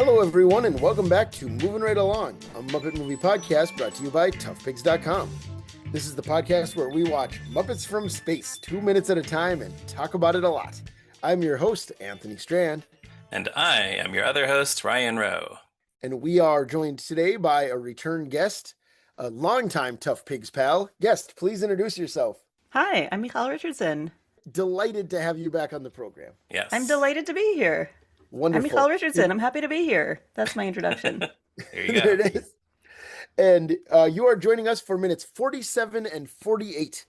Hello, everyone, and welcome back to Moving Right Along, a Muppet movie podcast brought to you by toughpigs.com. This is the podcast where we watch Muppets from Space 2 minutes at a time and talk about it a lot. I'm your host, Anthony Strand. And I am your other host, Ryan Rowe. And we are joined today by a return guest, a longtime Tough Pigs pal. Guest, please introduce yourself. Hi, I'm Michal Richardson. Delighted to have you back on the program. Yes. I'm delighted to be here. Wonderful. I'm Michal Richardson. I'm happy to be here. That's my introduction. There you go. There it is. And you are joining us for minutes 47 and 48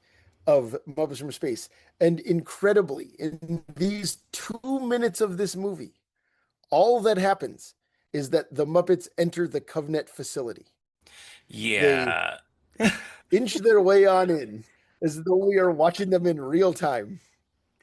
of Muppets from Space. And incredibly, in these 2 minutes of this movie, all that happens is that the Muppets enter the COVNET facility. Yeah. They inch their way on in as though we are watching them in real time.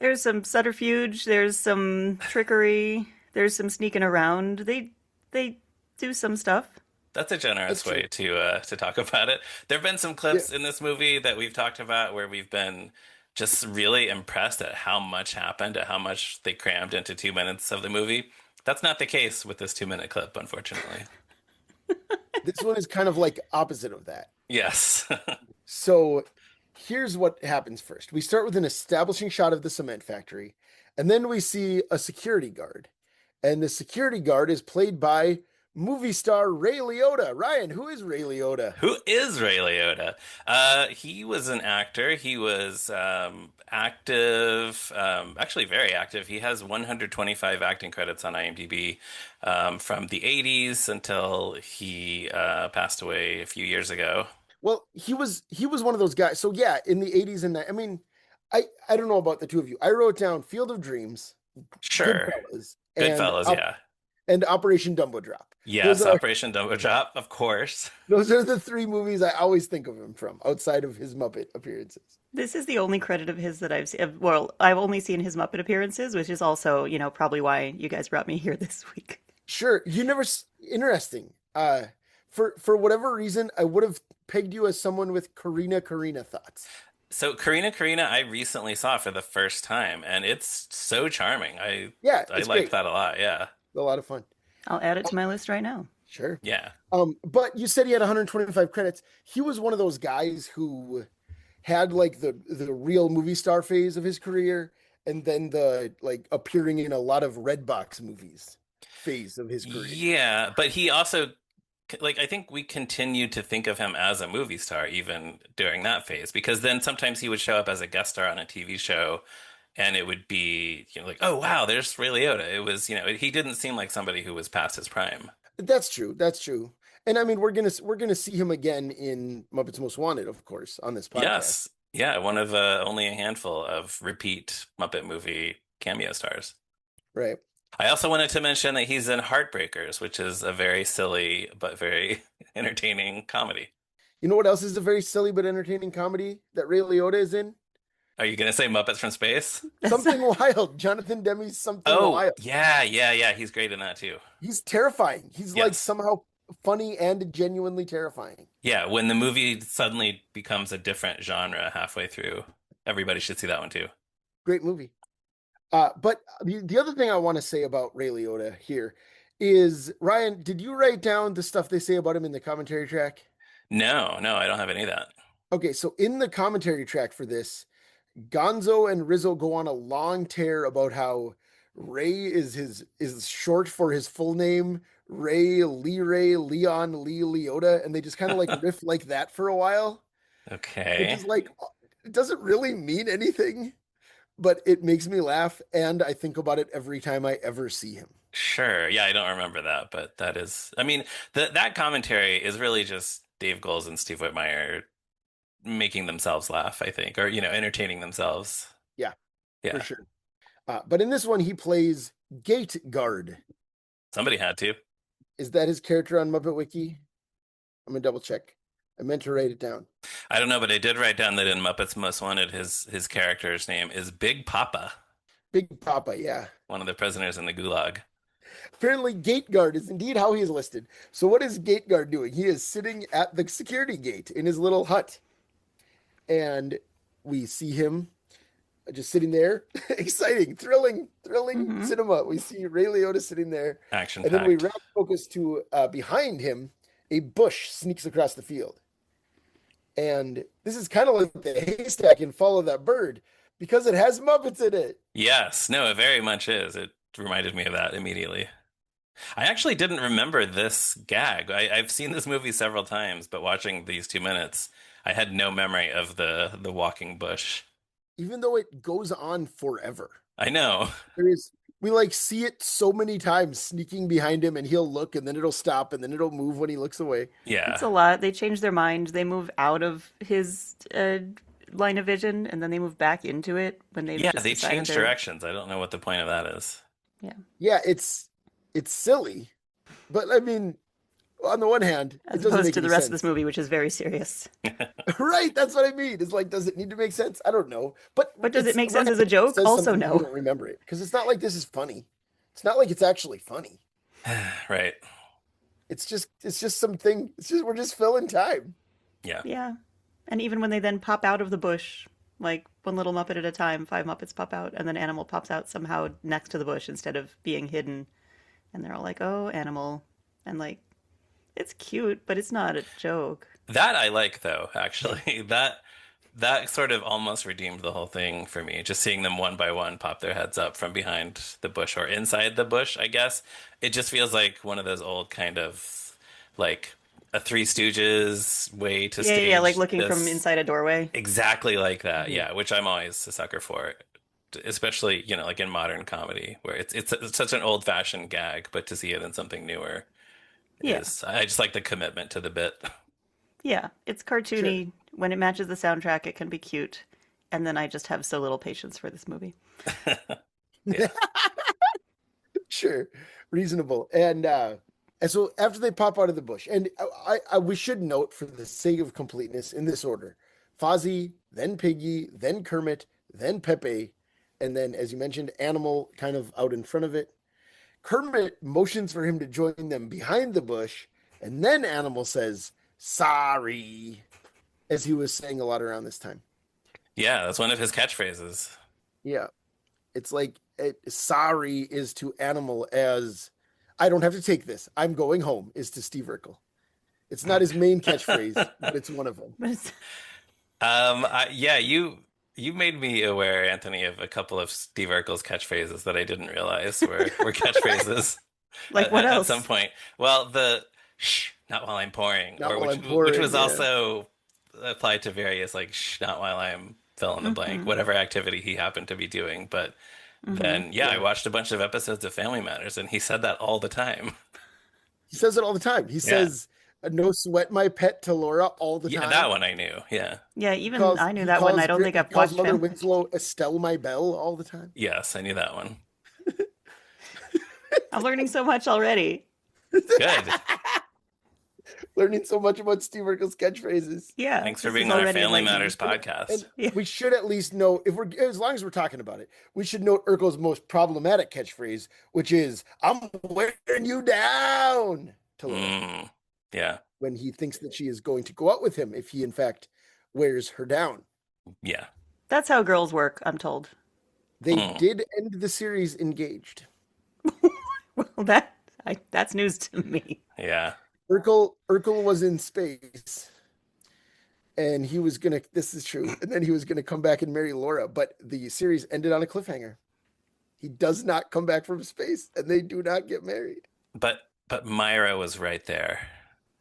There's some subterfuge. There's some trickery. There's some sneaking around. They do some stuff. That's a generous way to talk about it. There have been some clips in this movie that we've talked about where we've been just really impressed at how much happened, at how much they crammed into 2 minutes of the movie. That's not the case with this 2-minute clip, unfortunately. This one is kind of like opposite of that. Yes. So here's what happens first. We start with an establishing shot of the cement factory, and then we see a security guard. And the security guard is played by movie star Ray Liotta. Ryan, who is Ray Liotta? Who is Ray Liotta? He was an actor. He was active, actually very active. He has 125 acting credits on IMDb from the 80s until he passed away a few years ago. Well, he was one of those guys. So yeah, in the 80s and I mean, I don't know about the two of you. I wrote down Field of Dreams, Sure. Goodfellas, yeah. And Operation Dumbo Drop. Yes, Operation Dumbo Drop, of course. Those are the three movies I always think of him from, outside of his Muppet appearances. This is the only credit of his that I've seen. Well, I've only seen his Muppet appearances, which is also, probably why you guys brought me here this week. Sure. Interesting. For whatever reason, I would have pegged you as someone with Karina thoughts. So Karina, I recently saw for the first time, and it's so charming. I like that a lot. Yeah, a lot of fun. I'll add it to my list right now. Sure. Yeah. But you said he had 125 credits. He was one of those guys who had like the real movie star phase of his career, and then the like appearing in a lot of red box movies phase of his career. Yeah, but he also, I think we continued to think of him as a movie star even during that phase, because then sometimes he would show up as a guest star on a TV show and it would be, oh, wow, there's Ray Liotta. It was, he didn't seem like somebody who was past his prime. That's true. And I mean, we're gonna see him again in Muppets Most Wanted, of course, on this podcast. Yes. Yeah, one of only a handful of repeat Muppet movie cameo stars. Right. I also wanted to mention that he's in Heartbreakers, which is a very silly but very entertaining comedy. You know what else is a very silly but entertaining comedy that Ray Liotta is in? Are you going to say Muppets from Space? Something Wild. Jonathan Demme's Something Wild. Yeah. He's great in that too. He's terrifying. He's like somehow funny and genuinely terrifying. Yeah, when the movie suddenly becomes a different genre halfway through, everybody should see that one too. Great movie. But the other thing I want to say about Ray Liotta here is, Ryan, did you write down the stuff they say about him in the commentary track? No, I don't have any of that. Okay, so in the commentary track for this, Gonzo and Rizzo go on a long tear about how Ray is short for his full name, Ray Leon Lee Liotta, and they just kind of like riff like that for a while. Okay. It's like, it doesn't really mean anything, but it makes me laugh, and I think about it every time I ever see him. Sure. Yeah, I don't remember that, but that is, I mean, that commentary is really just Dave Goelz and Steve Whitmire making themselves laugh, I think, or, entertaining themselves. Yeah, for sure. But in this one, he plays Gate Guard. Somebody had to. Is that his character on Muppet Wiki? I'm going to double check. I meant to write it down. I don't know, but I did write down that in Muppets Most Wanted, his character's name is Big Papa. Big Papa, yeah. One of the prisoners in the Gulag. Apparently, Gate Guard is indeed how he is listed. So what is Gate Guard doing? He is sitting at the security gate in his little hut. And we see him just sitting there. Exciting, thrilling Mhm. cinema. We see Ray Liotta sitting there, Action and then we packed. wrap focus to behind him. A bush sneaks across the field, and this is kind of like the haystack in Follow That Bird because it has Muppets in it. Yes, no, it very much is. It reminded me of that immediately. I actually didn't remember this gag. I've seen this movie several times, but watching these 2 minutes, I had no memory of the walking bush. Even though it goes on forever. I know. There is we like see it so many times sneaking behind him and he'll look and then it'll stop and then it'll move when he looks away. It's Yeah. a lot. They change their mind. They move out of his line of vision, and then they move back into it when they've Yeah, just they decided changed they're directions. I don't know what the point of that is. yeah. Yeah, it's silly, but I mean, on the one hand, it As doesn't opposed make to the any rest of this sense. movie, which is very serious. Right, that's what I mean. It's like, does it need to make sense? I don't know. But But does it it's make when sense as a it joke? says Also, something you no. don't remember it because it's not like this is funny. It's not like it's actually funny. Right. It's just something. It's just we're just filling time. Yeah. Yeah. And even when they then pop out of the bush, like one little Muppet at a time, 5 Muppets pop out, and then Animal pops out somehow next to the bush instead of being hidden. And they're all like, oh, Animal. And like, it's cute, but it's not a joke. That I like though, actually. That sort of almost redeemed the whole thing for me. Just seeing them one by one pop their heads up from behind the bush or inside the bush, I guess. It just feels like one of those old kind of like a Three Stooges way to Yeah, yeah, like stage looking from this. inside a doorway. Exactly like that, Mhm. yeah, which I'm always a sucker for, especially, like in modern comedy where it's such an old-fashioned gag, but to see it in something newer Yeah, is I just like the commitment to the bit. yeah. It's Sure. cartoony. When it matches the soundtrack, it can be cute. And then I just have so little patience for this movie. Yeah. Sure, reasonable. And so after they pop out of the bush, and we should note for the sake of completeness in this order: Fozzie, then Piggy, then Kermit, then Pepe, and then, as you mentioned, Animal kind of out in front of it. Kermit motions for him to join them behind the bush, and then Animal says, "Sorry," as he was saying a lot around this time. Yeah, that's one of his catchphrases. Yeah, it's like sorry is to Animal as I don't have to take this. I'm going home is to Steve Urkel. It's not his main catchphrase, but it's one of them. But it's Yeah, you made me aware, Anthony, of a couple of Steve Urkel's catchphrases that I didn't realize were catchphrases like, what at some else? point. Well, the "shh, not while I'm pouring," Not or while which I'm which pouring. was Yeah. also applied to various like "shh, not while I'm fill in the blank," Mm-hmm. whatever activity he happened to be doing. But Mm-hmm. then, yeah, I Yeah. watched a bunch of episodes of Family Matters, and he said that all the time. He says it all the time. He Yeah, says, "No sweat, my pet," to Laura all the yeah, that time. one I knew. Yeah, Yeah, He even calls I knew he that one. I calls don't think he I've calls watched Mother Family. Winslow Estelle my belle all the time. yes, I knew that one. I'm learning so much already. Good. Learning so much about Steve Urkel's catchphrases. Yeah, Thanks for this is being on our already Family enlightening. Matters podcast. And Yeah. we should at least know if we're as long as we're talking about it, we should note Urkel's most problematic catchphrase, which is "I'm wearing you down" to Laura Mm, yeah, when he thinks that she is going to go out with him if he in fact wears her down. yeah. That's how girls work, I'm told. They Mm. did end the series engaged. Well, that's news to me. Yeah. Urkel was in space and he was gonna this is true, and then he was gonna come back and marry Laura, but the series ended on a cliffhanger. He does not come back from space and they do not get married. But Myra was right there.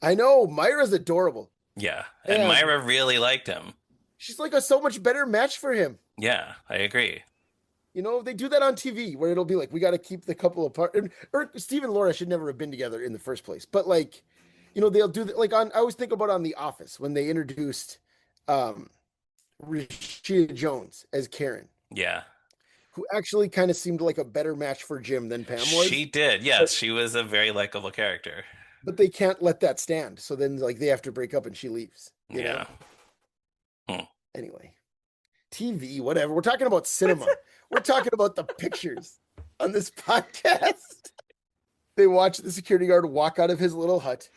I know Myra's adorable. Yeah. And And Myra really liked him. she's like a so much better match for him. Yeah, I agree. You know, they do that on TV where it'll be like, we got to keep the couple apart. Or Steve and Laura should never have been together in the first place. But like, they'll do that. Like I always think about on The Office when they introduced um, Rashida Jones as Karen, Yeah. who actually kind of seemed like a better match for Jim than Pam was. She did. But, Yes, she was a very likable character. but they can't let that stand. So then like they have to break up and she leaves, Yeah. Hmm. Anyway, TV, whatever. We're talking about cinema. We're talking about the pictures on this podcast. They watch the security guard walk out of his little hut,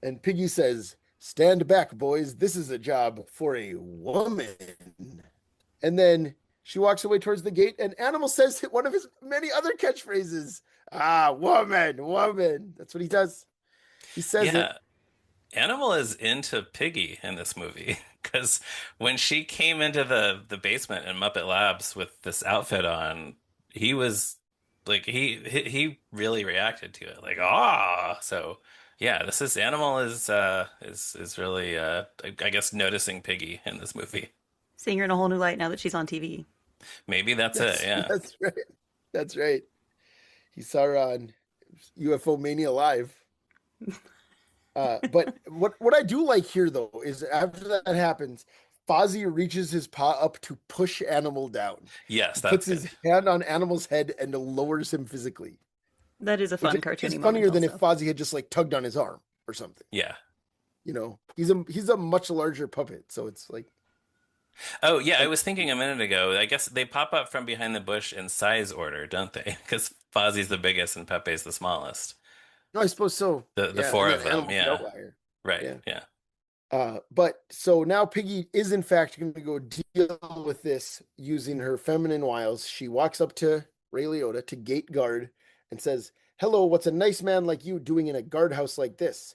and Piggy says, "Stand back, boys. This is a job for a woman." And then She walks away towards the gate, and Animal says one of his many other catchphrases. Ah, woman, woman. That's what he does. He says it. Yeah, Animal is into Piggy in this movie because when she came into the basement in Muppet Labs with this outfit on, he was like he really reacted to it like ah. So yeah, this is Animal is really I guess noticing Piggy in this movie. Seeing her in a whole new light now that she's on TV. Maybe that's it. Yeah. That's right. That's right. He saw her on UFO Mania Live. But what I do like here though is after that happens, Fozzie reaches his paw up to push Animal down. Yes, He that's puts good. his hand on Animal's head and lowers him physically, That is a which fun is cartoony moment funnier than if also. Fozzie had just like tugged on his arm or something. Yeah. He's a much larger puppet, so it's like Oh, yeah, I like was thinking a minute ago. I guess they pop up from behind the bush in size order, don't they? Because Fozzie's the biggest and Pepe's the smallest. no, I suppose so. The Yeah, and four then of them, Animal's the yeah. outlier. Right, Yeah. yeah. But so now Piggy is in fact going to go deal with this using her feminine wiles. She walks up to Ray Liotta to gate guard and says, "Hello, what's a nice man like you doing in a guardhouse like this?"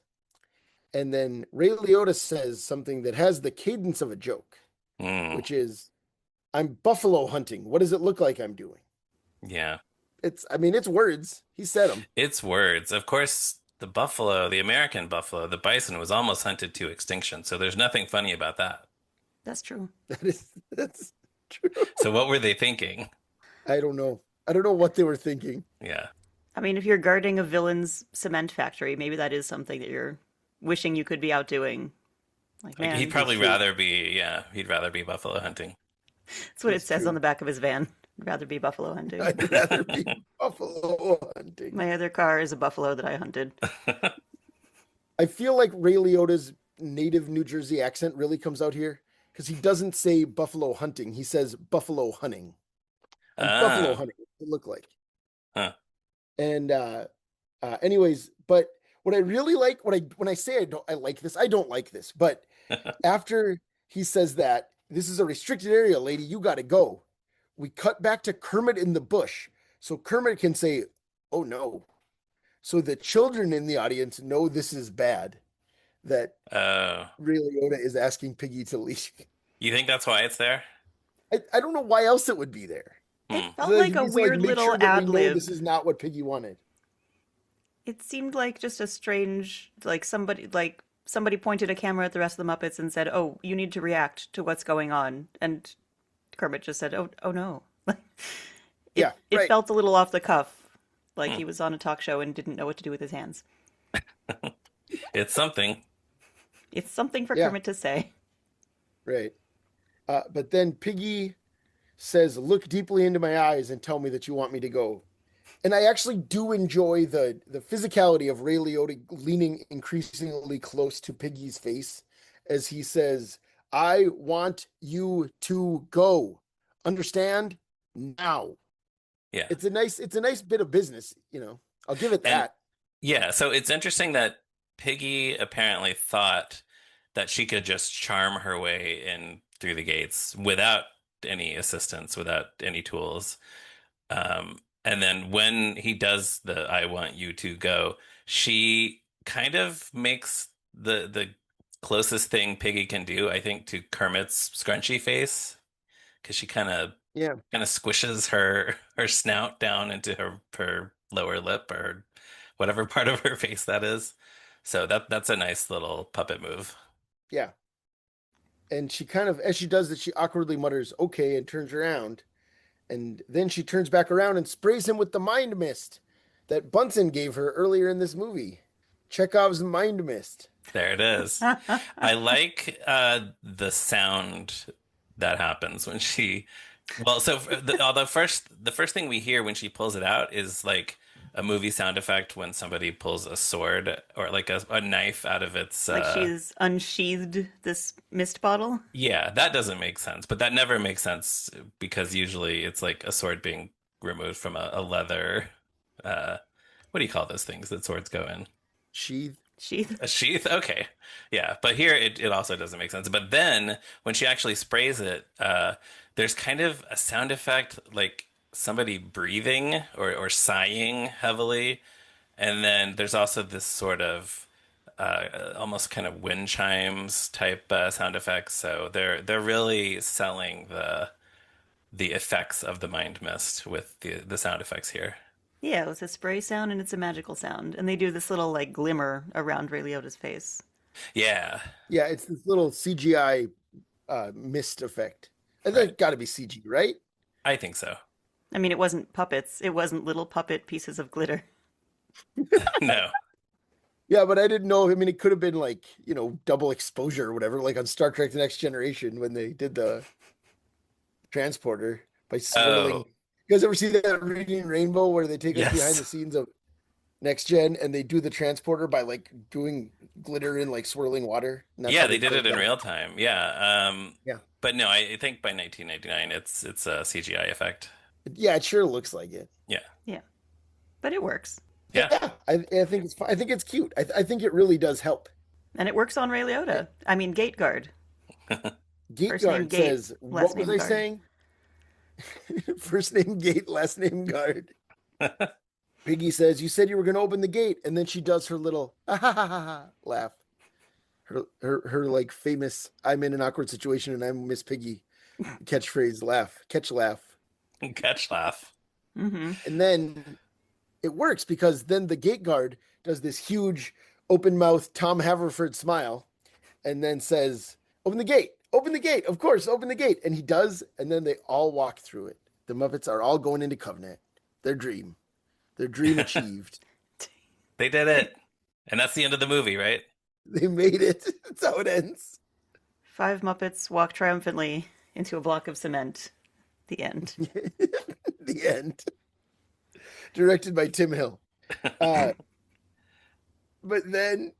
And then Ray Liotta says something that has the cadence of a joke, Mm, which is, "I'm buffalo hunting. What does it look like I'm doing?" yeah. I mean, it's words. He said them. It's words. Of course, the buffalo, the American buffalo, the bison was almost hunted to extinction, so there's nothing funny about that. That's true. That's true. So what were they thinking? I don't know. I don't know what they were thinking. Yeah. I mean, if you're guarding a villain's cement factory, maybe that is something that you're wishing you could be out doing. Like, Like, he'd man, probably true. rather be, yeah, he'd rather be buffalo hunting. that's what it It's says on true. the back of his van. I'd rather be buffalo hunting. I'd rather be buffalo hunting. My other car is a buffalo that I hunted. I feel like Ray Liotta's native New Jersey accent really comes out here because he doesn't say buffalo hunting. He says buffalo hunting. I'm buffalo Ah, hunting. What does it look like? huh. And anyways, but what I really like, when I say I like this, I don't like this. But after he says that, this is a restricted area, lady, you got to go. We cut back to Kermit in the bush. So Kermit can say, "Oh no." So the children in the audience know this is bad, that Oh, Ray Liotta is asking Piggy to leave. you think that's why it's there? I don't know why else it would be there. It Hmm. felt So like a he's like, weird make little sure that we ad know this lib. is not what Piggy wanted. It seemed like just a strange, like somebody pointed a camera at the rest of the Muppets and said, "Oh, you need to react to what's going on," and Kermit just said, "Oh, oh no." Yeah, It right. felt a little off the cuff, like Hmm. he was on a talk show and didn't know what to do with his hands. It's something. It's something for Yeah, Kermit to say. right. But then Piggy says, "Look deeply into my eyes and tell me that you want me to go." And I actually do enjoy the physicality of Ray Liotta leaning increasingly close to Piggy's face as he says, "I want you to go. Understand? Now." Yeah. It's a nice bit of business. I'll give it And that. yeah, so it's interesting that Piggy apparently thought that she could just charm her way in through the gates without any assistance, without any tools. And then when he does the "I want you to go," she kind of makes the closest thing Piggy can do, I think, to Kermit's scrunchy face, because she Yeah. kind of squishes her snout down into her lower lip or whatever part of her face that is. So that's a nice little puppet move. Yeah. And she kind of, as she does that, she awkwardly mutters, "Okay," and turns around. And then she turns back around and sprays him with the mind mist that Bunsen gave her earlier in this movie. Chekhov's mind mist. There it is. I like the sound that happens when she. Well, so the first thing we hear when she pulls it out is like a movie sound effect when somebody pulls a sword or like a knife out of its. Like she's unsheathed this mist bottle. Yeah, that doesn't make sense, but that never makes sense because usually it's like a sword being removed from a leather. Uh, what do you call those things that swords go in? Sheath. Sheath. A sheath? Okay. Yeah. But here it also doesn't make sense. But then when she actually sprays it, There's kind of a sound effect like somebody breathing or sighing heavily. And then there's also this sort of almost kind of wind chimes type sound effects. So they're really selling the effects of the mind mist with the sound effects here. Yeah, it's a spray sound and it's a magical sound. And they do this little like glimmer around Ray Liotta's face. Yeah, Yeah, it's this little CGI mist effect. And right. that got to be CG, right? I think so. I mean, it wasn't puppets. It wasn't little puppet pieces of glitter. No. Yeah, but I didn't know. I mean, it could have been like, double exposure or whatever, like on Star Trek The Next Generation when they did the transporter by swirling. Oh, You guys ever see that Reading Rainbow where they take us behind yes. the scenes of Next Gen and they do the transporter by like doing glitter in like swirling water? And that's Yeah, how they they did put it it in down. real time. Yeah. Yeah. But no, I think by 1999 it's a CGI effect. Yeah, it sure looks like it. Yeah. Yeah, but it works. Yeah. Yeah, I think it's fine. I think it's cute. I think it really does help. And it works on Ray Liotta. I mean, Gate Guard. Gate First name Guard Gate, says, last what was name I Guard. saying? First name Gate, last name Guard. Piggy says, you said you were going to open the gate. And then she does her little ah, ha, ha, ha, ha, laugh. Her like famous, I'm in an awkward situation and I'm Miss Piggy catchphrase laugh, catch laugh. Catch laugh. Mm-hmm. And then it works because then the gate guard does this huge open mouth Tom Haverford smile and then says, open the gate, open the gate, of course, open the gate. And he does. And then they all walk through it. The Muppets are all going into COVNET. Their dream achieved. They did it. And that's the end of the movie, right? They made it. That's how it ends. 5 Muppets walk triumphantly into a block of cement. The end. The end. Directed by Tim Hill. But then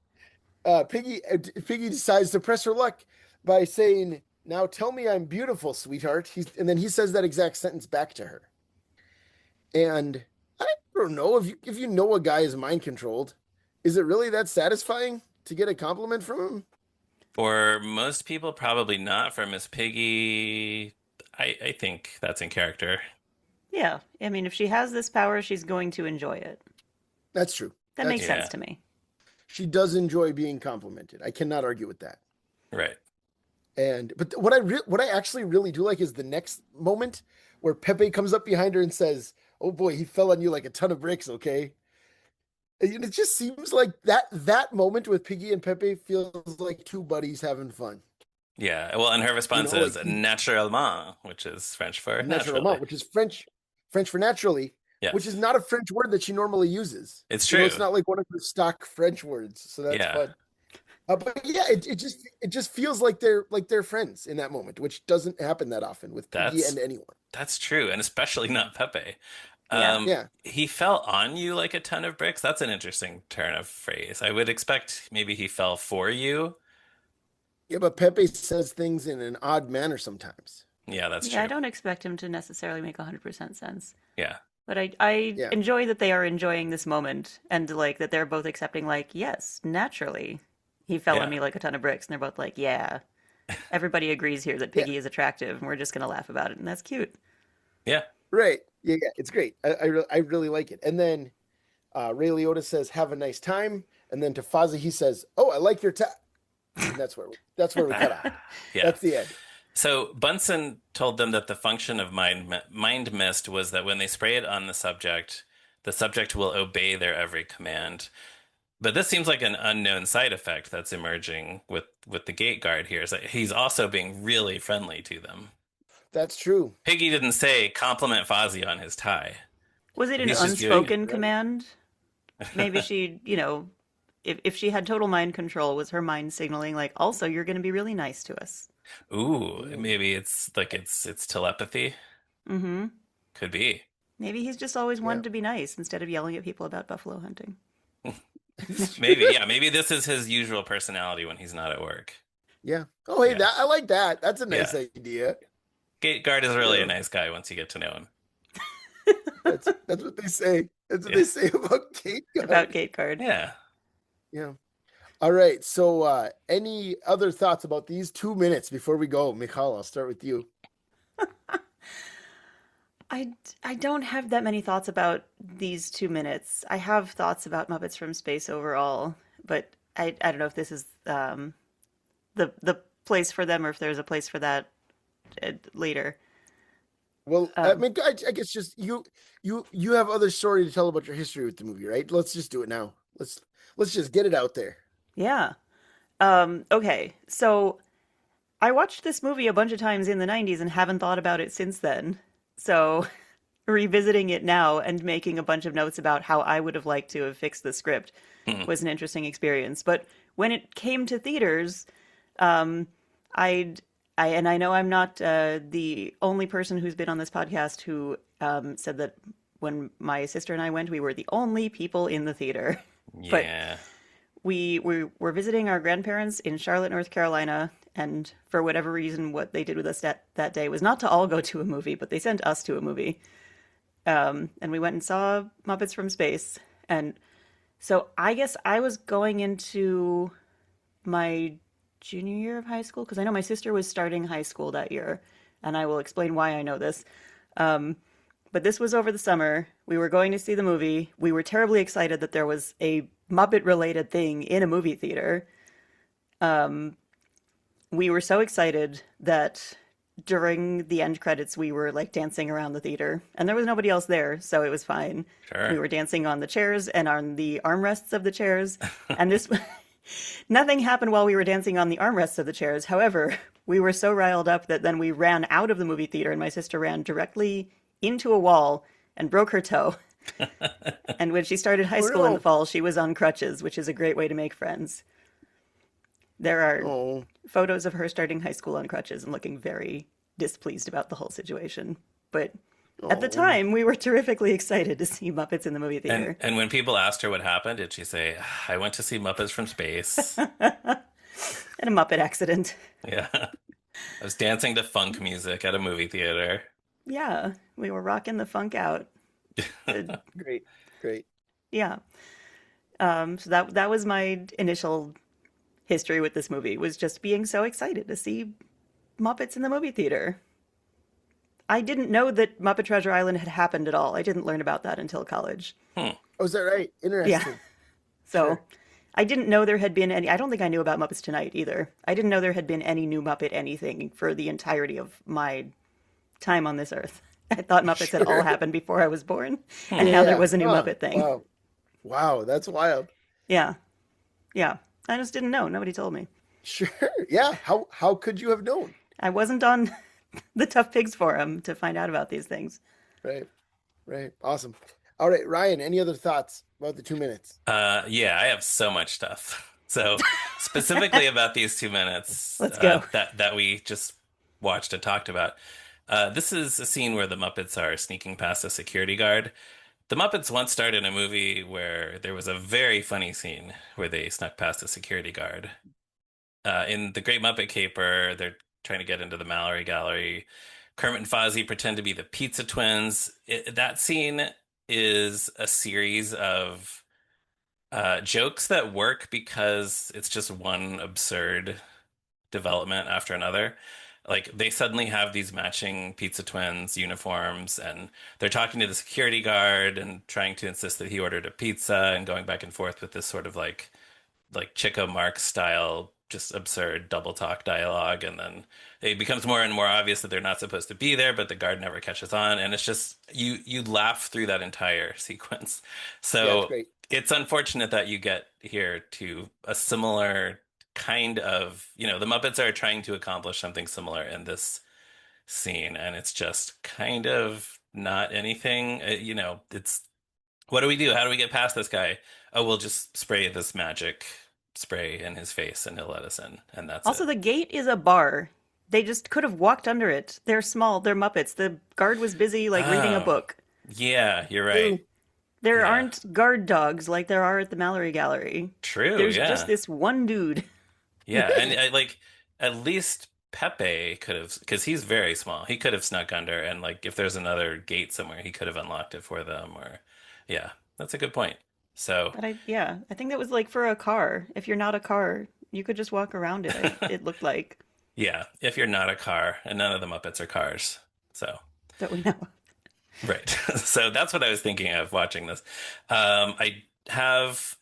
Piggy decides to press her luck by saying, now tell me I'm beautiful, sweetheart. And then he says that exact sentence back to her. And I don't know if you know a guy is mind controlled, is it really that satisfying to get a compliment from him? For most people, probably not. For Miss Piggy, I think that's in character. Yeah, I mean, if she has this power, she's going to enjoy it. That's true. That makes Yeah. sense to me. She does enjoy being complimented. I cannot argue with that. Right. But what I actually really do like is the next moment where Pepe comes up behind her and says, "Oh boy, he fell on you like a ton of bricks." Okay, and it just seems like that moment with Piggy and Pepe feels like two buddies having fun. Yeah. Well, and her response is Like naturellement, which is French for naturellement, naturally. which is French for naturally, which is Yes. not a French word that she normally uses. It's true. It's not like one of the stock French words, so that's Yeah. fun. But yeah, it just feels like they're friends in that moment, which doesn't happen that often with Piggy That's and anyone. that's true, and especially not Pepe. Yeah. Yeah, He fell on you like a ton of bricks. That's an interesting turn of phrase. I would expect maybe he fell for you. yeah, but Pepe says things in an odd manner sometimes. Yeah, that's Yeah, I true. don't expect him to necessarily make 100% sense. Yeah. But I Yeah, enjoy that they are enjoying this moment and like that they're both accepting, like, yes, naturally. He fell on Yeah. me like a ton of bricks. And they're both like, yeah. Everybody agrees here that yeah, Piggy is attractive and we're just going to laugh about it. And that's cute. Yeah. right. Yeah, yeah, it's great. I really like it. And then Ray Liotta says, "Have a nice time," and then to Fozzie he says, "Oh, I like your tie." And that's where we cut off. Yeah. That's the end. So Bunsen told them that the function of mind mist was that when they spray it on the subject will obey their every command. But this seems like an unknown side effect that's emerging with the gate guard here. Is that he's also being really friendly to them. That's true. Piggy didn't say compliment Fozzie on his tie. Was it an He's just doing unspoken it. command? Maybe she, if she had total mind control, was her mind signaling, like, also, you're going to be really nice to us? Ooh, maybe it's like it's telepathy. Mm-hmm. Could be. Maybe he's just always Yeah. wanted to be nice instead of yelling at people about buffalo hunting. Maybe, yeah, maybe this is his usual personality when he's not at work. Yeah. Oh, hey, Yeah. I like that. That's a nice Yeah. idea. Gate guard is really a Yeah. nice guy once you get to know him. That's what they say. That's what Yeah. they say about Kate. About Gate Guard. Yeah. Yeah. All right. So, any other thoughts about these 2 minutes before we go? Michal, I'll start with you. I, I don't have that many thoughts about these 2 minutes. I have thoughts about Muppets from Space overall, but I don't know if this is the place for them or if there's a place for that later. Well, I Um, mean, I guess just you have other story to tell about your history with the movie, right? Let's just do it now. Let's just get it out there. yeah. Okay, so I watched this movie a bunch of times in the 90s and haven't thought about it since then. So revisiting it now and making a bunch of notes about how I would have liked to have fixed the script Hmm. was an interesting experience. But when it came to theaters, um, I'd and I know I'm not the only person who's been on this podcast who said that when my sister and I went, we were the only people in the theater. But Yeah. we were visiting our grandparents in Charlotte, North Carolina, and for whatever reason, what they did with us that day was not to all go to a movie, but they sent us to a movie. And we went and saw Muppets from Space. And so I guess I was going into my junior year of high school because I know my sister was starting high school that year, and I will explain why I know this. Um, but this was over the summer. We were going to see the movie. We were terribly excited that there was a Muppet related thing in a movie theater. Um, we were so excited that during the end credits, we were like dancing around the theater, and there was nobody else there, so it was fine. We Sure. were dancing on the chairs and on the armrests of the chairs, and this nothing happened while we were dancing on the armrests of the chairs. However, we were so riled up that then we ran out of the movie theater, and my sister ran directly into a wall and broke her toe. And when she started high Oh school in the no. fall, she was on crutches, which is a great way to make friends. There are Oh, photos of her starting high school on crutches and looking very displeased about the whole situation. But at the oh. time, we were terrifically excited to see Muppets in the movie theater. And when people asked her what happened, did she say, "I went to see Muppets from Space"? And a Muppet accident. Yeah. I was dancing to funk music at a movie theater. Yeah, we were rocking the funk out. Uh, Great, great. yeah. So that was my initial history with this movie was just being so excited to see Muppets in the movie theater. I didn't know that Muppet Treasure Island had happened at all. I didn't learn about that until college. Hmm. Oh, is that right? Yeah. Interesting. So Sure. I didn't know there had been any. I don't think I knew about Muppets Tonight either. I didn't know there had been any new Muppet anything for the entirety of my time on this earth. I thought Muppets had all Sure. happened before I was born, and Hmm. now there Yeah. was a new Huh. Muppet thing. Wow. Wow. That's wild. Yeah, yeah. I just didn't know. Nobody told me. Sure. Yeah. How could you have known? I wasn't on the Tough Pigs forum to find out about these things. Right. Right. Awesome. All right, Ryan, any other thoughts about the 2 minutes? Yeah, I have so much stuff. So specifically about these 2 minutes Let's go. that we just watched and talked about. This is a scene where the Muppets are sneaking past a security guard. The Muppets once starred in a movie where there was a very funny scene where they snuck past a security guard. In The Great Muppet Caper, they're trying to get into the Mallory Gallery. Kermit and Fozzie pretend to be the Pizza Twins. That scene is a series of jokes that work because it's just one absurd development after another. Like they suddenly have these matching Pizza Twins uniforms, and they're talking to the security guard and trying to insist that he ordered a pizza, and going back and forth with this sort of like Chico Marx style, just absurd double talk dialogue, and then it becomes more and more obvious that they're not supposed to be there, but the guard never catches on, and it's just you laugh through that entire sequence. Yeah, it's So great. it's unfortunate that you get here to a similar kind of, the Muppets are trying to accomplish something similar in this scene, and it's just kind of not anything. It's what do we do? How do we get past this guy? Oh, we'll just spray this magic spray in his face and he'll let us in, and that's Also, it. the gate is a bar. They just could have walked under it. They're small. They're Muppets. The guard was busy, like, reading a Oh, book. yeah, you're right. True. There Yeah, aren't guard dogs like there are at the Mallory Gallery. true. There's just Yeah, this one dude. yeah, and like at least Pepe could have, because he's very small. He could have snuck under, and like if there's another gate somewhere, he could have unlocked it for them. Or, yeah, that's a good point. So. But I think that was like for a car. If you're not a car, you could just walk around it. It looked like. Yeah, if you're not a car, and none of the Muppets are cars. So, that we know of. right. So that's what I was thinking of watching this. I have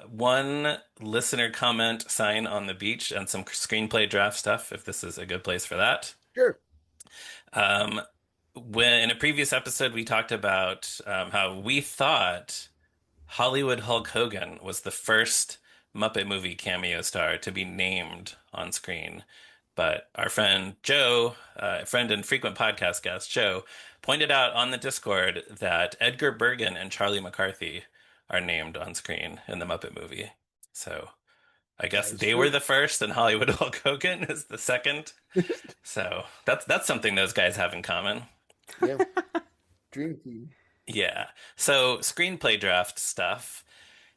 one listener comment sign on the beach and some screenplay draft stuff, if this is a good place for that. Sure. Um, when in a previous episode, we talked about how we thought Hollywood Hulk Hogan was the first Muppet movie cameo star to be named on screen. But our friend Joe, friend and frequent podcast guest Joe, pointed out on the Discord that Edgar Bergen and Charlie McCarthy are named on screen in the Muppet movie. So I guess That is they were true. the first, and Hollywood Hulk Hogan is the second. So that's something those guys have in common. Yeah. Dream team. Yeah. So screenplay draft stuff.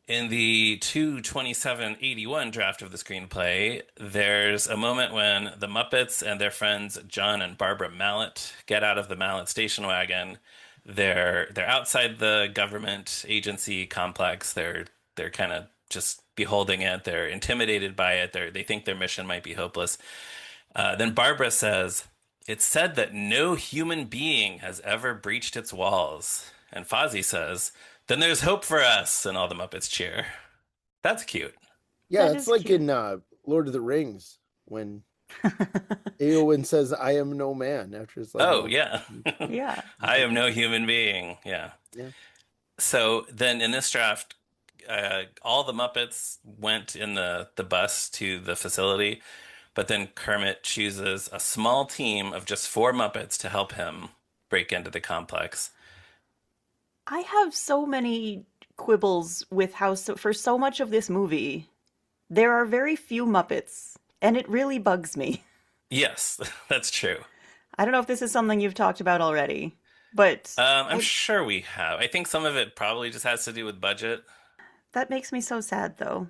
In the 22781 draft of the screenplay, there's a moment when the Muppets and their friends John and Barbara Mallet get out of the Mallet station wagon. They're outside the government agency complex. They're kind of just beholding it. They're intimidated by it. They think their mission might be hopeless. Then Barbara says, "It's said that no human being has ever breached its walls." And Fozzie says, "Then there's hope for us," and all the Muppets cheer. That's cute. Yeah, That that's is like cute. in Lord of the Rings when Eowyn says, "I am no man," after it's like, Oh, oh, yeah. Yeah. I am no human being. Yeah. yeah. So then in this draft, all the Muppets went in the bus to the facility, but then Kermit chooses a small team of just four Muppets to help him break into the complex. I have so many quibbles with how for so much of this movie, there are very few Muppets, and it really bugs me. Yes, that's true. I don't know if this is something you've talked about already, but I'm I sure we have. I think some of it probably just has to do with budget. that makes me so sad though.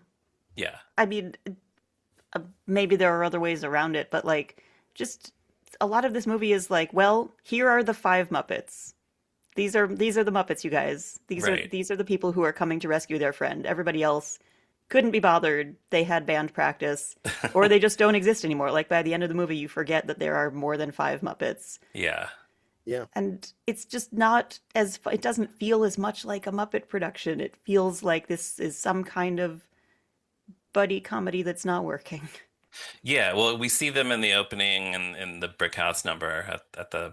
Yeah. I mean, maybe there are other ways around it, but like just a lot of this movie is like, well, here are the five Muppets. These are the Muppets, you guys. Right. These are the people who are coming to rescue their friend. Everybody else couldn't be bothered. They had band practice, or they just don't exist anymore. Like by the end of the movie, you forget that there are more than five Muppets, Yeah. Yeah. and it's just not as. It doesn't feel as much like a Muppet production. It feels like this is some kind of buddy comedy that's not working. Yeah, well, we see them in the opening and in the brick house number at the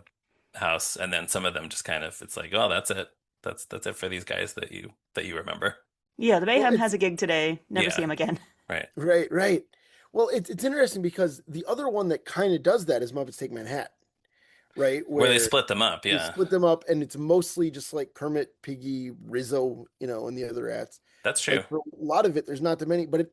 house, and then some of them just kind of it's like, oh, that's it. That's it for these guys that you remember. Yeah, the Well, Mayhem it's has a gig today. Never see Yeah, him again. right. right, right. Well, it's interesting because the other one that kind of does that is Muppets Take Manhattan, right? Where they Where split them up, they yeah. split them up, and it's mostly just like Kermit, Piggy, Rizzo, and the other rats. That's true. Like for a lot of it, there's not that many, but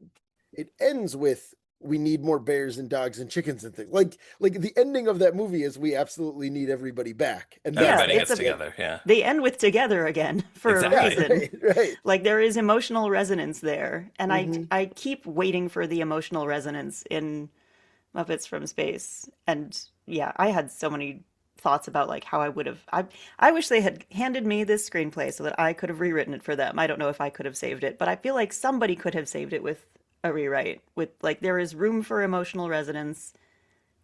it ends with we need more bears and dogs and chickens and things. Like the ending of that movie is we absolutely need everybody back, and that's Yeah, Everybody it's gets a together, yeah. they end with together again for a Exactly. yeah, reason. right, right. Like there is emotional resonance there, and Hmm. I keep waiting for the emotional resonance in Muppets from Space. And yeah, I had so many thoughts about like how I wish they had handed me this screenplay so that I could have rewritten it for them. I don't know if I could have saved it, but I feel like somebody could have saved it with a rewrite. With like there is room for emotional resonance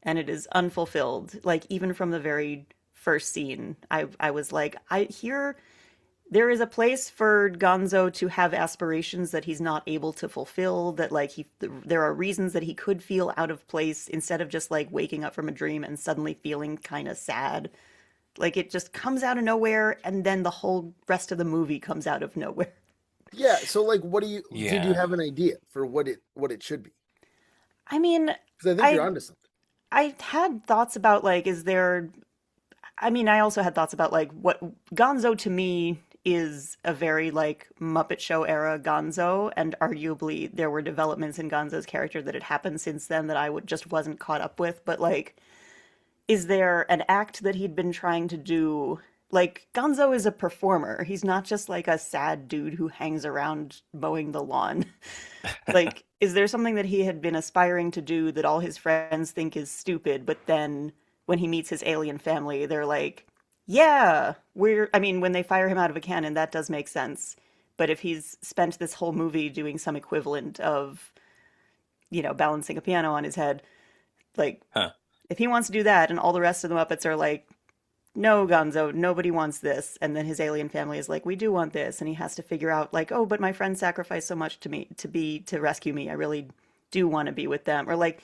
and it is unfulfilled. Like even from the very first scene, I was like, I hear there is a place for Gonzo to have aspirations that he's not able to fulfill, that like there are reasons that he could feel out of place instead of just like waking up from a dream and suddenly feeling kind of sad. Like it just comes out of nowhere and then the whole rest of the movie comes out of nowhere. Yeah. So like, what did you Yeah. have an idea for what it should be? I mean, Because I think you're I onto something. I had thoughts about like is there I mean, I also had thoughts about like what Gonzo to me is a very like Muppet Show era Gonzo, and arguably there were developments in Gonzo's character that had happened since then that I would just wasn't caught up with. But like, is there an act that he'd been trying to do? Like Gonzo is a performer. He's not just like a sad dude who hangs around mowing the lawn. Like, is there something that he had been aspiring to do that all his friends think is stupid, but then when he meets his alien family, they're like, yeah, I mean, when they fire him out of a cannon, that does make sense. But if he's spent this whole movie doing some equivalent of, balancing a piano on his head, Like, Huh. if he wants to do that and all the rest of the Muppets are like, no, Gonzo, nobody wants this. And then his alien family is like, we do want this. And he has to figure out, like, oh, but my friends sacrificed so much to me to rescue me. I really do want to be with them. Or like,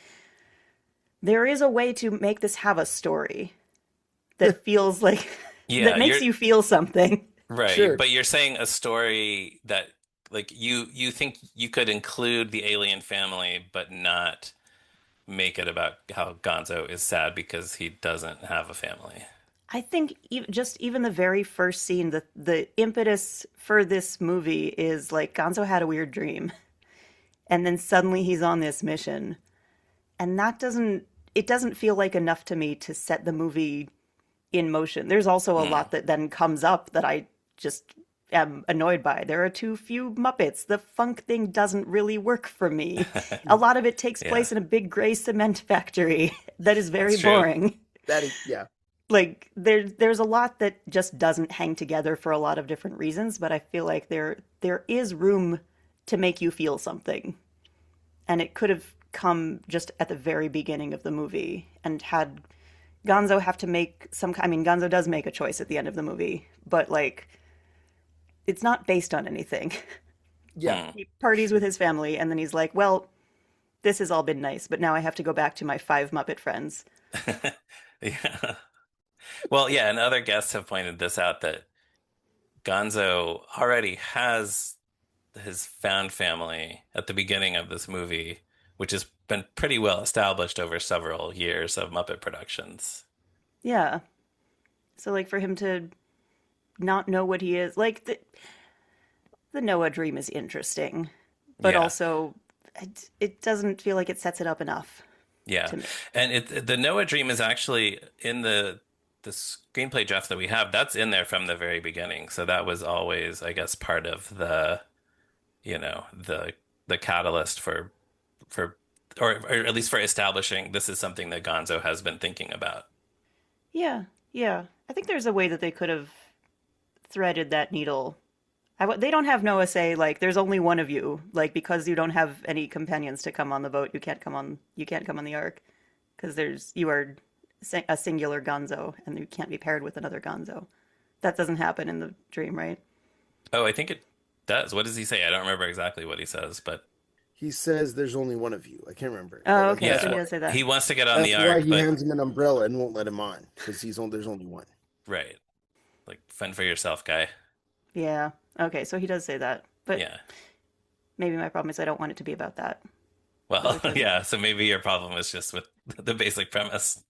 there is a way to make this have a story that feels like, Yeah, that makes you feel something. right. Sure. But you're saying a story that like you think you could include the alien family, but not make it about how Gonzo is sad because he doesn't have a family. I think just even the very first scene, the impetus for this movie is like Gonzo had a weird dream, and then suddenly he's on this mission, and that doesn't feel like enough to me to set the movie in motion. There's also a Hmm. lot that then comes up that I just am annoyed by. There are too few Muppets. The funk thing doesn't really work for me. A lot of it takes Yeah, place in a big gray cement factory that is very that's true. boring. That is, yeah. Like there's a lot that just doesn't hang together for a lot of different reasons, but I feel like there is room to make you feel something. And it could have come just at the very beginning of the movie and had Gonzo have to make I mean Gonzo does make a choice at the end of the movie, but like it's not based on anything. Yeah. Hmm. He parties with his family and then he's like, "Well, this has all been nice, but now I have to go back to my five Muppet friends." Yeah. Well, yeah, and other guests have pointed this out that Gonzo already has his found family at the beginning of this movie, which has been pretty well established over several years of Muppet productions. Yeah. So like for him to not know what he is, like the Noah dream is interesting, but Yeah. also it doesn't feel like it sets it up enough Yeah. to me. And the Noah dream is actually in the screenplay draft that we have, that's in there from the very beginning. So that was always, I guess, part of the, the catalyst for or at least for establishing this is something that Gonzo has been thinking about. Yeah, yeah. I think there's a way that they could have threaded that needle. They don't have Noah say like, "There's only one of you," like because you don't have any companions to come on the boat. You can't come on the ark because you are a singular Gonzo and you can't be paired with another Gonzo. That doesn't happen in the dream, right? Oh, I think it does. What does he say? I don't remember exactly what he says, but He says there's only one of you. I can't remember, but Oh, like okay. that's So he yeah, why does say that. he wants to get on the that's why ark, he but hands him an umbrella and won't let him on because there's only one. right, like fend for yourself, guy. Yeah. Okay. So he does say that, but Yeah. maybe my problem is I don't want it to be about that. But Well, it doesn't. yeah, so maybe your problem is just with the basic premise,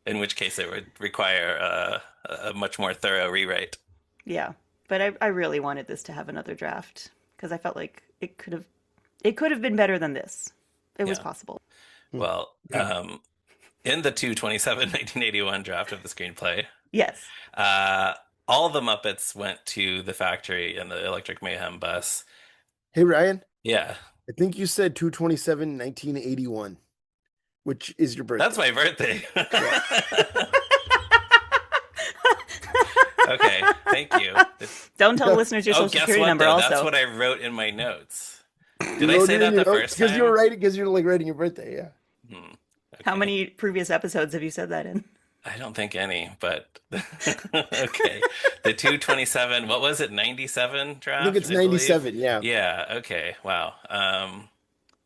in which case it would require a much more thorough rewrite. Yeah. But I really wanted this to have another draft because I felt like it could have been better than this. It was Yeah. possible. Hmm. Well, Yeah. in the 1981 draft of the screenplay, Yes. uh, all the Muppets went to the factory in the Electric Mayhem bus. Hey Ryan, Yeah, I think you said 2/27, 1981, which is your that's birthday. my birthday. Yeah. Okay, thank you. Don't tell the listeners your Oh, social guess security what, number though? That's also. what I wrote in my notes. You Did I wrote say it in that your the notes first because you were time? writing because you're like writing your birthday. Yeah. Hmm, How okay. many previous episodes have you said that in? I don't think any, but okay. The 227, what was it? 97 I think draft, it's I believe. 97. Yeah. Yeah, okay. Wow.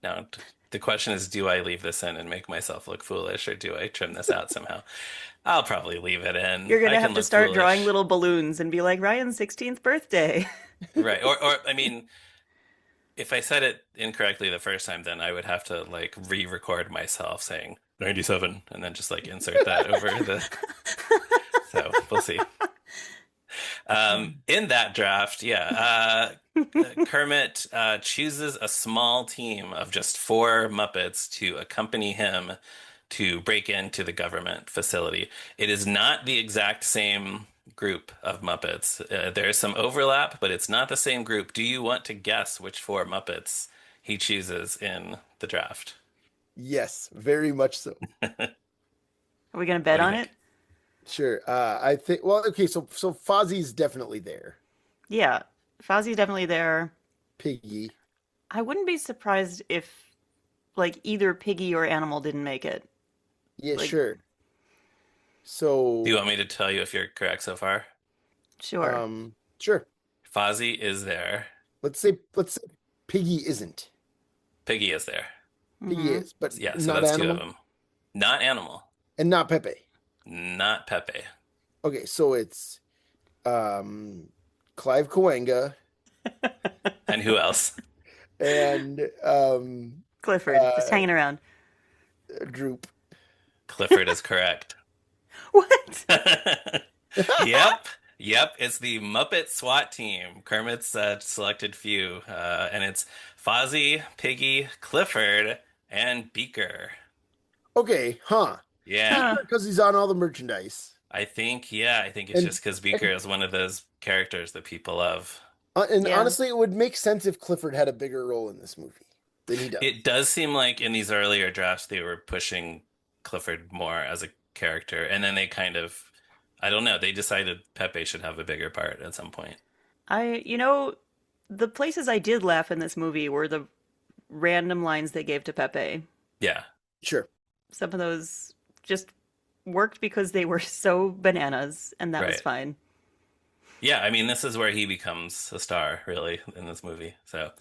Now the question is, do I leave this in and make myself look foolish, or do I trim this out somehow? I'll probably leave it in. You're I gonna can have to look start drawing foolish. little balloons and be like Ryan's 16th birthday. Right. Or I mean, if I said it incorrectly the first time, then I would have to like re-record myself saying 97 and then just like insert that over the. So we'll see. In that draft, yeah, Kermit chooses a small team of just four Muppets to accompany him to break into the government facility. It is not the exact same group of Muppets. There is some overlap, but it's not the same group. Do you want to guess which four Muppets he chooses in the draft? Yes, very much so. Are we gonna What bet do you on it? think? Sure. I think. Well, okay. So Fozzie's definitely there. Yeah. Fozzie's definitely there. Piggy. I wouldn't be surprised if like either Piggy or Animal didn't make it. Yeah, Like, sure. Do you So, want me to tell you if you're correct so far? sure. sure. Fozzie is there. Let's say Piggy isn't. Piggy is there. Piggy Hmm. is, but Yeah, so not that's two of Animal them. Not Animal. and not Pepe. Not Pepe. Okay, so it's um Clive Coenga And who else? and Clifford, just uh hanging around. Droop. Clifford is correct. What? Yep. Yep. It's the Muppet SWAT team, Kermit's selected few. And it's Fozzie, Piggy, Clifford, and Beaker. Okay, huh. Yeah. Huh. Because he's on all the merchandise. I think it's And just because Beaker and is one of those characters that people love. and Yeah. honestly, it would make sense if Clifford had a bigger role in this movie than he does. It does seem like in these earlier drafts they were pushing Clifford more as a character, and then they kind of, I don't know, they decided Pepe should have a bigger part at some point. You know, the places I did laugh in this movie were the random lines they gave to Pepe. Yeah, Sure. Some of those just worked because they were so bananas, and that was right. fine. Yeah, I mean, this is where he becomes a star, really, in this movie. So,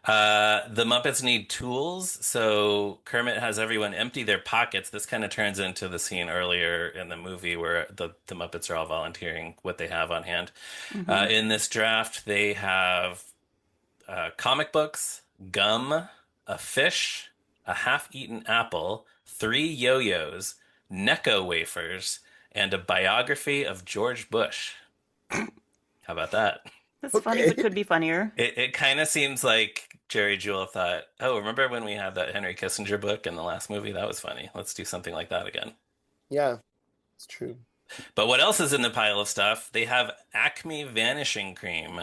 the Muppets need tools. So Kermit has everyone empty their pockets. This kind of turns into the scene earlier in the movie where the Muppets are all volunteering what they have on hand. Hmm. In this draft, they have comic books, gum, a fish, a half-eaten apple, three yo-yos, Necco wafers, and a biography of George Bush. How about that? That's funny, Okay. but could be funnier. It kind of seems like Jerry Jewell thought, oh, remember when we had that Henry Kissinger book in the last movie? That was funny. Let's do something like that again. Yeah, it's true. But what else is in the pile of stuff? They have Acme Vanishing Cream.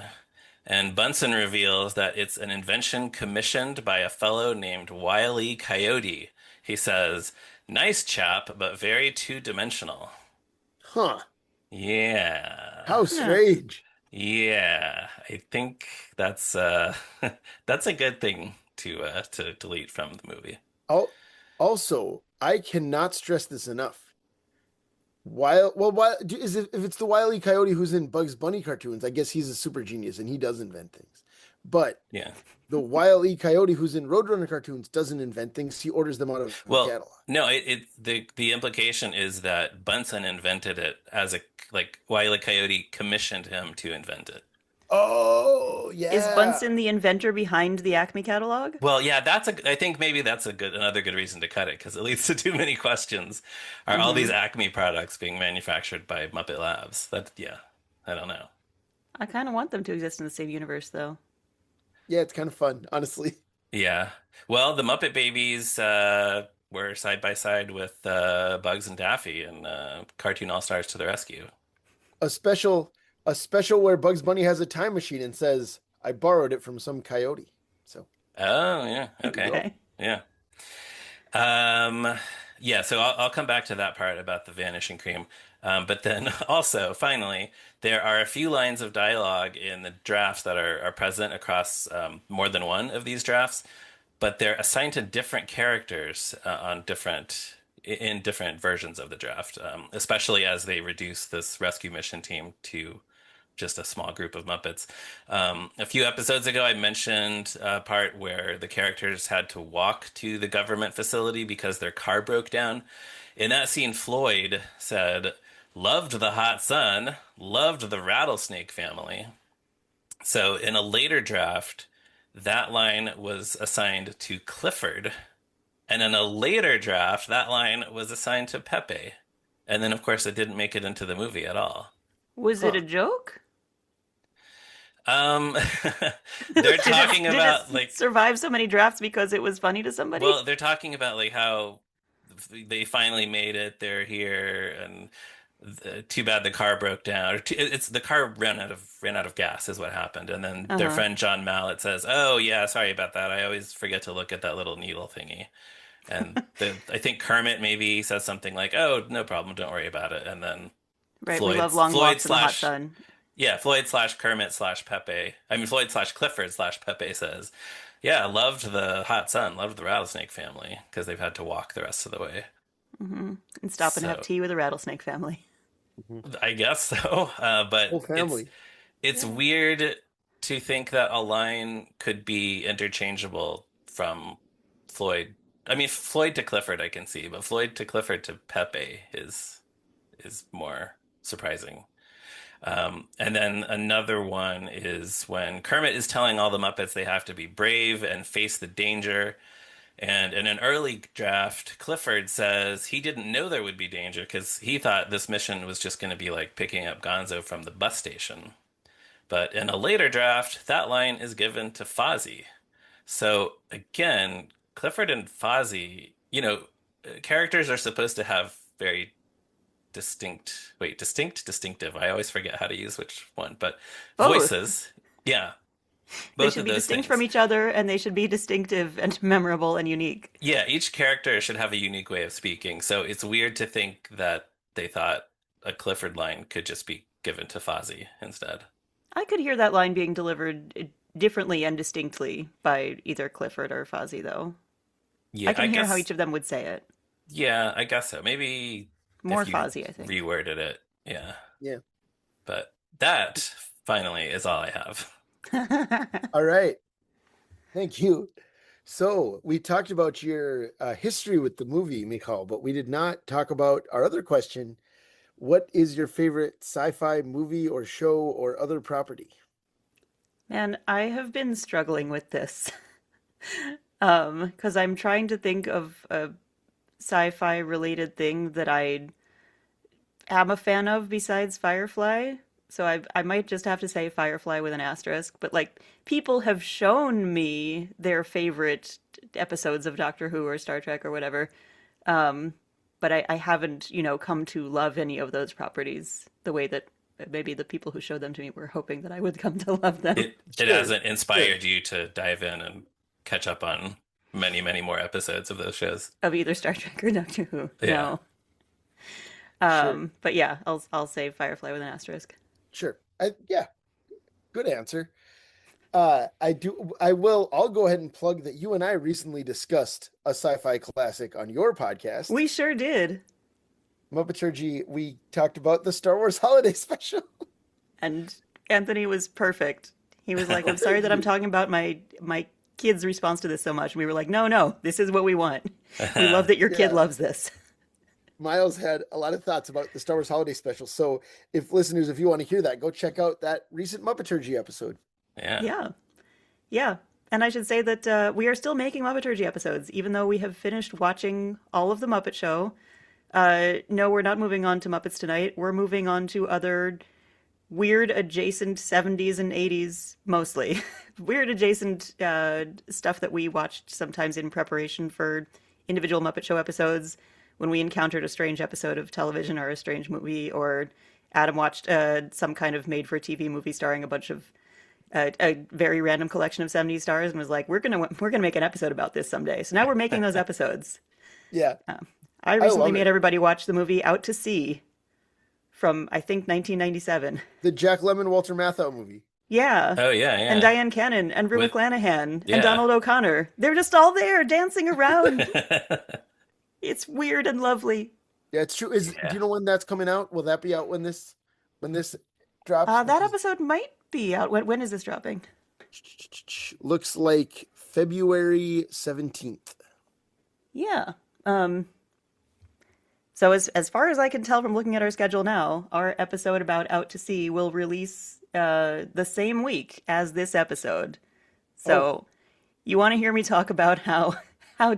And Bunsen reveals that it's an invention commissioned by a fellow named Wile E. Coyote. He says, nice chap, but very two-dimensional. Huh. Yeah. How Yeah. strange. Yeah, I think that's that's a good thing to delete from the movie. Also, I cannot stress this enough. Is it if it's the Wile E. Coyote who's in Bugs Bunny cartoons? I guess he's a super genius and he does invent things. But Yeah. the Wile E. Coyote who's in Roadrunner cartoons doesn't invent things. He orders them out of the Well, catalog. no, the implication is that Bunsen invented it as a like Wile E. Coyote commissioned him to invent it. Oh, Is yeah. Bunsen the inventor behind the Acme catalog? Well, yeah, I think maybe that's another good reason to cut it because it leads to too many questions. Are all these Hmm. Acme products being manufactured by Muppet Labs? Yeah, I don't know. I kind of want them to exist in the same universe, though. Yeah, it's kind of fun, honestly. Yeah. Well, the Muppet Babies were side by side with Bugs and Daffy and Cartoon All-Stars to the Rescue. A special a special where Bugs Bunny has a time machine and says, "I borrowed it from some coyote." So Oh, yeah. there you Okay. go. Okay. Yeah. Um, yeah, so I'll come back to that part about the vanishing cream. But then also, finally, there are a few lines of dialogue in the drafts that are present across more than one of these drafts, but they're assigned to different characters in different versions of the draft, especially as they reduce this rescue mission team to just a small group of Muppets. A few episodes ago, I mentioned a part where the characters had to walk to the government facility because their car broke down. In that scene, Floyd said, loved the hot sun, loved the rattlesnake family. So in a later draft, that line was assigned to Clifford. And in a later draft, that line was assigned to Pepe. And then, of course, it didn't make it into the movie at all. Was it Huh. a joke? Um, they're talking Did about it survive so many drafts because it was funny to somebody? well, they're talking about like how they finally made it. They're here, and too bad the car broke down. It's the car ran out of gas is what happened. And then their Uh-huh. friend John Mallet says, "Oh yeah, sorry about that. I always forget to look at that little needle thingy." And I think Kermit maybe says something like, "Oh, no problem, don't worry about it." And then Right, we love long Floyd walks in the hot slash sun. yeah, Floyd slash Kermit slash Pepe. I mean, Floyd slash Clifford slash Pepe says, Yeah, loved the hot sun, loved the rattlesnake family because they've had to walk the rest of the way. And stop and have So tea with the rattlesnake family. Mhm. I guess so. But Whole family. it's Yeah. weird to think that a line could be interchangeable from Floyd. I mean, Floyd to Clifford I can see, but Floyd to Clifford to Pepe is more surprising. And then another one is when Kermit is telling all the Muppets they have to be brave and face the danger. And in an early draft, Clifford says he didn't know there would be danger because he thought this mission was just going to be like picking up Gonzo from the bus station. But in a later draft, that line is given to Fozzie. So again, Clifford and Fozzie, characters are supposed to have very distinctive. I always forget how to use which one, but Both. voices. Yeah, They both should of be those distinct from things. each other, and they should be distinctive and memorable and unique. Yeah, each character should have a unique way of speaking. So it's weird to think that they thought a Clifford line could just be given to Fozzie instead. I could hear that line being delivered differently and distinctly by either Clifford or Fozzie, though. I Yeah, I can hear how guess. each of them would say it. Yeah, I guess so. Maybe More if you Fozzie, I think. reworded it. Yeah. Yeah. But that finally is all I have. All right. Thank you. So we talked about your history with the movie, Michal, but we did not talk about our other question. What is your favorite sci-fi movie or show or other property? Man, I have been struggling with this. Because I'm trying to think of a sci-fi related thing that I am a fan of besides Firefly. So I might just have to say Firefly with an asterisk, but like people have shown me their favorite episodes of Doctor Who or Star Trek or whatever. Um, but I haven't, come to love any of those properties the way that maybe the people who showed them to me were hoping that I would come to love them It Sure, hasn't sure. inspired you to dive in and catch up on many, many more episodes of those shows. of either Star Trek or Doctor Who. Yeah. No. Sure, But yeah, I'll say Firefly with an asterisk. sure. Yeah, good answer. I'll go ahead and plug that you and I recently discussed a sci-fi classic on your podcast, We sure did. Muppeturgy. We talked about the Star Wars Holiday Special. And Anthony was perfect. He was like, "I'm sorry Thank that I'm you. talking about my kid's response to this so much." And we were like, "No, no, this is what we want. We love that your kid Yeah, loves this." Miles had a lot of thoughts about the Star Wars Holiday Special. So if you want to hear that, go check out that recent Muppeturgy episode. Yeah. Yeah, yeah. And I should say that we are still making Muppeturgy episodes, even though we have finished watching all of the Muppet Show. No, we're not moving on to Muppets Tonight. We're moving on to other weird adjacent 70s and 80s mostly. Weird adjacent stuff that we watched sometimes in preparation for individual Muppet Show episodes when we encountered a strange episode of television or a strange movie, or Adam watched some kind of made for TV movie starring a bunch of a very random collection of 70s stars and was like, we're gonna make an episode about this someday. So now we're making those episodes. Yeah, I I recently love made it. everybody watch the movie Out to Sea from I think 1997. The Jack Lemmon Walter Matthau movie. Yeah. Oh yeah, And yeah. Diane Cannon and Rue With McClanahan and yeah. Donald O'Connor. They're just all there dancing around. It's weird and lovely. Yeah, it's true. Do Yeah. you know when that's coming out? Will that be out when this drops? That Which is episode might be out. When is this dropping? looks like February 17th. Yeah. Um, so as far as I can tell from looking at our schedule now, our episode about Out to Sea will release the same week as this episode. Oh, So you want to hear me talk about how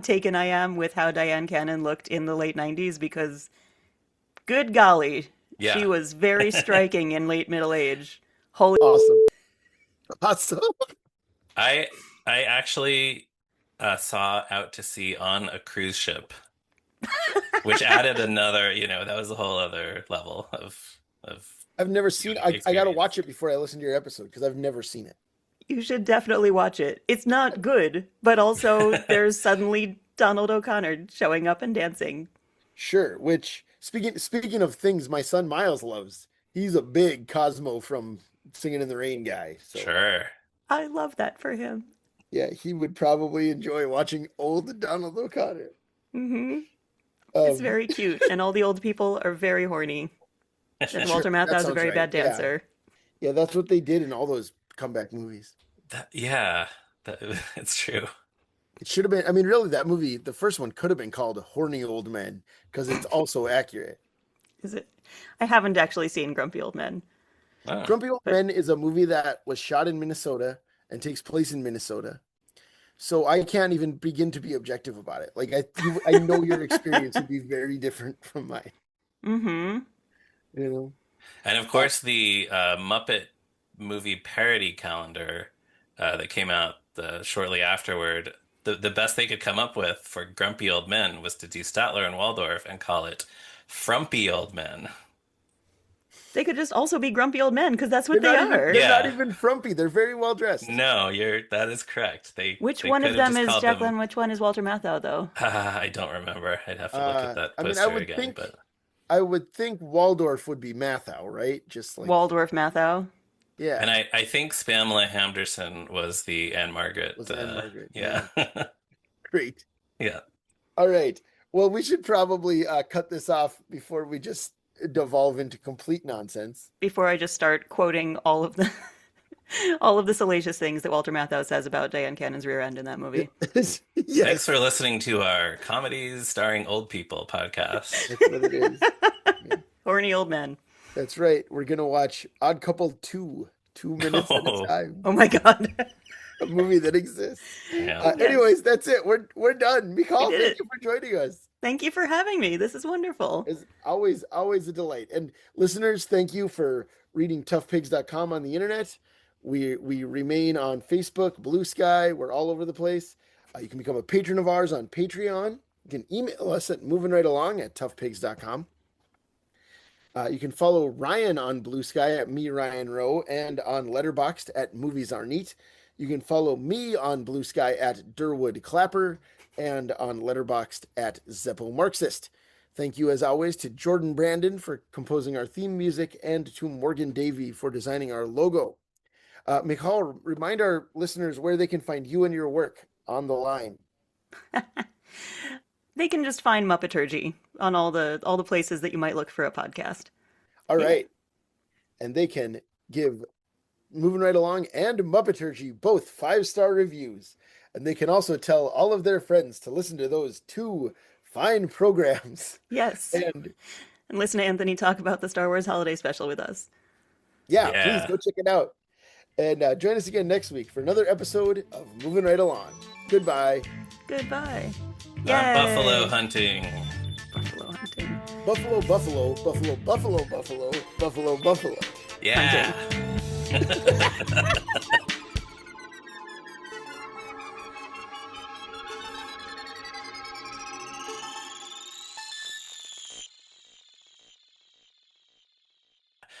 taken I am with how Diane Cannon looked in the late 90s because good golly, she Yeah. was very striking in late middle age. Holy awesome. Awesome. I I actually saw Out to Sea on a cruise ship, which added another, that was a whole other level of I've never seen I got to experience. watch it before I listen to your episode because I've never seen it. You should definitely watch it. It's not good, but also there's suddenly Donald O'Connor showing up and dancing. Sure, which speaking of things my son Miles loves, he's a big Cosmo from Singing in the Rain guy. So, Sure. I love that for him. Yeah, he would probably enjoy watching old Donald O'Connor. Hmm. It's Um, very cute, and all the old people are very horny. And sure, Walter that Matthau's a sounds very right. bad Yeah, dancer. yeah, that's what they did in all those comeback movies. Yeah, it's true. It should have been. I mean, really, that movie, the first one, could have been called "Horny Old Men" because it's also accurate. Is it? I haven't actually seen Grumpy Old Men, Oh. Grumpy Old but Men is a movie that was shot in Minnesota and takes place in Minnesota. So I can't even begin to be objective about it. Like I know your experience would be very different from mine. mm-hmm. You know. And of Uh, course, the Muppet movie parody calendar that came out shortly afterward, the best they could come up with for Grumpy Old Men was to do Statler and Waldorf and call it Frumpy Old Men. They could just also be grumpy old men because that's they're what they not even are. they're not Yeah. even frumpy. They're very well dressed. No, that is correct. Which They one could of have them just is called them. Jacqueline? Which one is Walter Matthau, though? I don't remember. I'd have to look at that I mean, poster again, but I would think Waldorf would be Mathau, right? Just like Waldorf Matthau. yeah, and I think Spamela Hamderson was the Anne Margaret. was Anne Margaret. Yeah. Yeah, great. Yeah. All right. Well, we should probably cut this off before we just devolve into complete nonsense. Before I just start quoting all of the all of the salacious things that Walter Matthau says about Diane Cannon's rear end in that movie. Thanks Yes, for listening to our comedies starring old people podcast. that's what it is. Yeah, Horny old men. that's right. We're gonna watch Odd Couple 2, 2 minutes at a Oh, time. Oh my god. A movie that exists. yeah. Yes. Anyways, that's it. We're done. Michal, We did thank it. you for joining us. Thank you for having me. This is wonderful. It's always a delight. And listeners, thank you for reading toughpigs.com on the internet. We remain on Facebook, Blue Sky. We're all over the place. You can become a patron of ours on Patreon. You can email us at movinrightalong@toughpigs.com. You can follow Ryan on Blue Sky at me, Ryan Rowe, and on Letterboxd at Movies Are Neat. You can follow me on Blue Sky at Durwood Clapper and on Letterboxd at Zeppo Marxist. Thank you, as always, to Jordan Brandon for composing our theme music and to Morgan Davy for designing our logo. Michal, remind our listeners where they can find you and your work on the line. They can just find Muppeturgy on all the places that you might look for a podcast. All Yeah. right. And they can give Moving Right Along and Muppeturgy both 5-star reviews. And they can also tell all of their friends to listen to those 2 fine programs. Yes. And And listen to Anthony talk about the Star Wars Holiday Special with us. yeah, Yeah. please go check it out. And join us again next week for another episode of Moving Right Along. Goodbye. Goodbye. Buffalo hunting. Buffalo hunting. Buffalo, buffalo, buffalo, buffalo, buffalo, buffalo, buffalo. Yeah.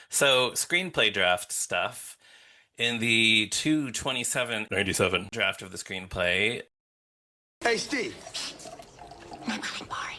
So, screenplay draft stuff. In the 2/27/97 draft of the screenplay, Hey, Steve. I'm Mari.